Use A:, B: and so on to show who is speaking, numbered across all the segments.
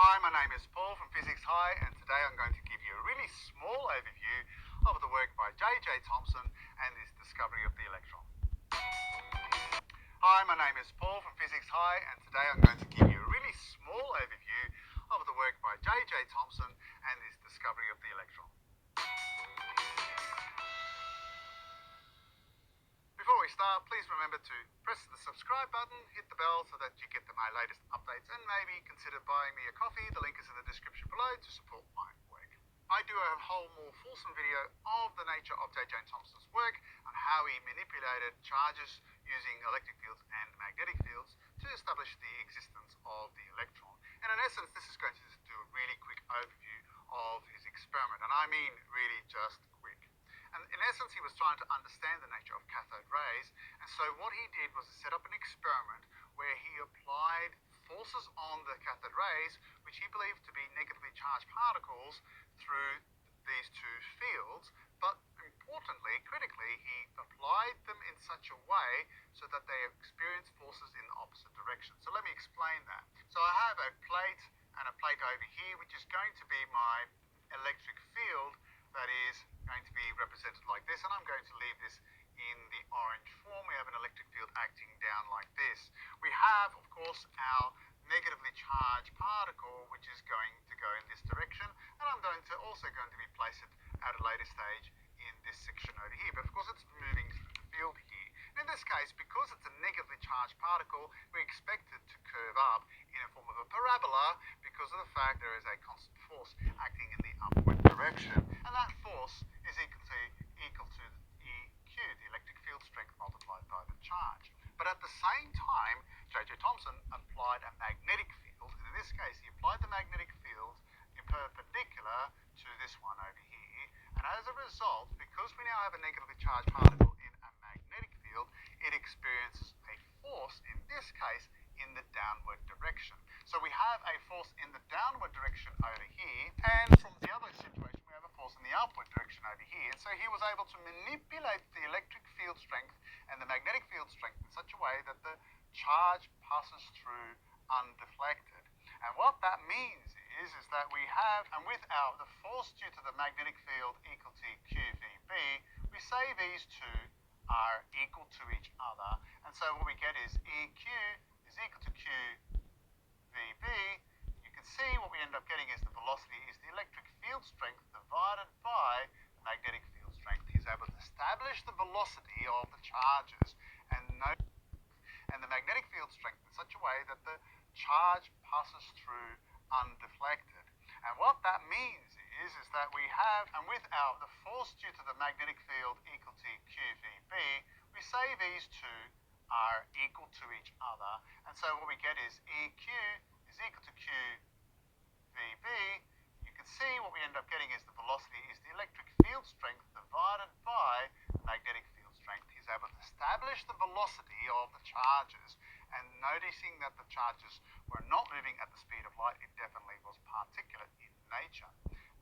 A: Hi, my name is Paul from Physics High, and today I'm going to give you a really small overview of the work by J.J. Thomson and his discovery of the electron. Hi, my name is Paul from Physics High, and today I'm going to give you a really small overview of the work by J.J. Thomson and his discovery of the electron. Before we start, please remember to press the subscribe button, hit the bell so that you get my latest updates, and maybe consider buying me a coffee. The link is in the description below to support my work. I do a whole more fulsome video of the nature of J.J. Thomson's work and how he manipulated charges using electric fields and magnetic fields to establish the existence of the electron. And in essence, this is going to do a really quick overview of his experiment, and I mean really just quick. And in essence, he was trying to understand the nature of cathode rays. And so what he did was set up an experiment where he applied forces on the cathode rays, which he believed to be negatively charged particles, through these two fields. But importantly, critically, he applied them in such a way so that they experience forces in the opposite direction. So let me explain that. So I have a plate and a plate over here, which is going to be my electric field that is going to be represented like this, and I'm going to leave this in the orange form. We have an electric field acting down like this. We have, of course, our negatively charged particle, which is going to go in this direction, and I'm also going to be placed at a later stage in this section over here. But of course, it's moving through the field here. In this case, because it's a negatively charged particle, we expect it to curve up in a form of a parabola because of the fact there is a constant force acting in the upward direction. And that force is equal to EQ, the electric field strength multiplied by the charge. But at the same time, J.J. Thomson applied a magnetic field, and in this case, he applied the magnetic field in perpendicular to this one over here. And as a result, because we now have a negatively charged particle in a magnetic field, it experiences a force, in this case, in the downward direction. So we have a force in the downward direction over here, and from the other situation, we have a force in the upward direction over here. And so he was able to manipulate the electric field strength and the magnetic field strength in such a way that the charge passes through undeflected. And what that means is that we have, and with the force due to the magnetic field equal to QVB, we say these two are equal to each other. And so what we get is EQ is equal to QVB. You can see what we end up getting is the velocity is the electric field strength divided by the magnetic field strength. He's able to establish the velocity of the charges and the magnetic field strength in such a way that the charge passes through undeflected. And what that means is that we have, and with the force due to the magnetic field equal to QVB, we say these two are equal to each other. And so what we get is EQ is equal to QVB. You can see what we end up getting is the velocity is the electric field strength divided by the magnetic field strength. He's able to establish the velocity of the charges, and noticing that the charges were not moving at the speed of light, it definitely was particulate in nature.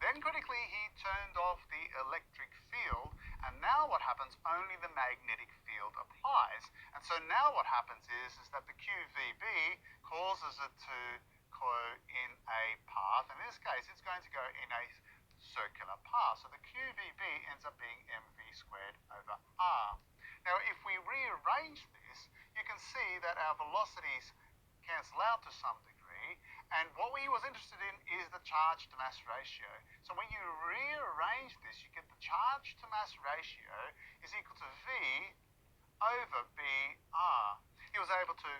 A: Then critically, he turned off the electric field, and now what happens? Only the magnetic field applies. And so now what happens is that the QVB causes it to go in a path. In this case, it's going to go in a circular path. So the QVB ends up being mv squared over r. Now, if we rearrange this, you can see that our velocities cancel out to some degree, and what he was interested in is the charge to mass ratio. So when you rearrange this, you get the charge to mass ratio is equal to V over BR. He was able to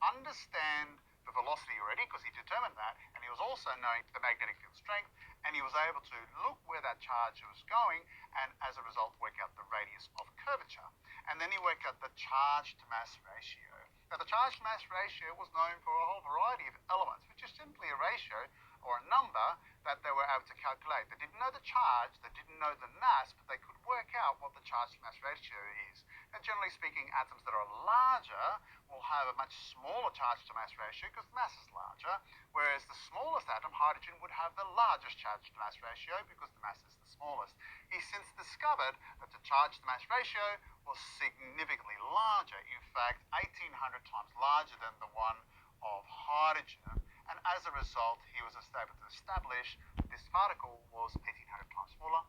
A: understand the velocity already because he determined that, and he was also knowing the magnetic field strength, and he was able to look where that charge was going, and as a result work out the radius of curvature. And then he worked out the charge to mass ratio. Now the charge to mass ratio was known for a whole variety of elements, which is simply a ratio or a number that they were able to calculate. They didn't know the charge, they didn't know the mass, but they could work out what the charge to mass ratio is. And generally speaking, atoms that are larger will have a much smaller charge to mass ratio because the mass is larger, whereas the smallest atom, hydrogen, would have the largest charge to mass ratio because the mass is the smallest. He's since discovered that the charge to mass ratio was significantly larger, in fact 1800 times larger than the one of hydrogen, and as a result, he was able to establish that this particle was 1800 times smaller,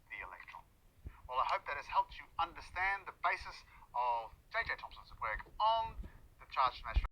A: the electron. Well, I hope that has helped you understand the basis of J.J. Thomson's work on the charged matter.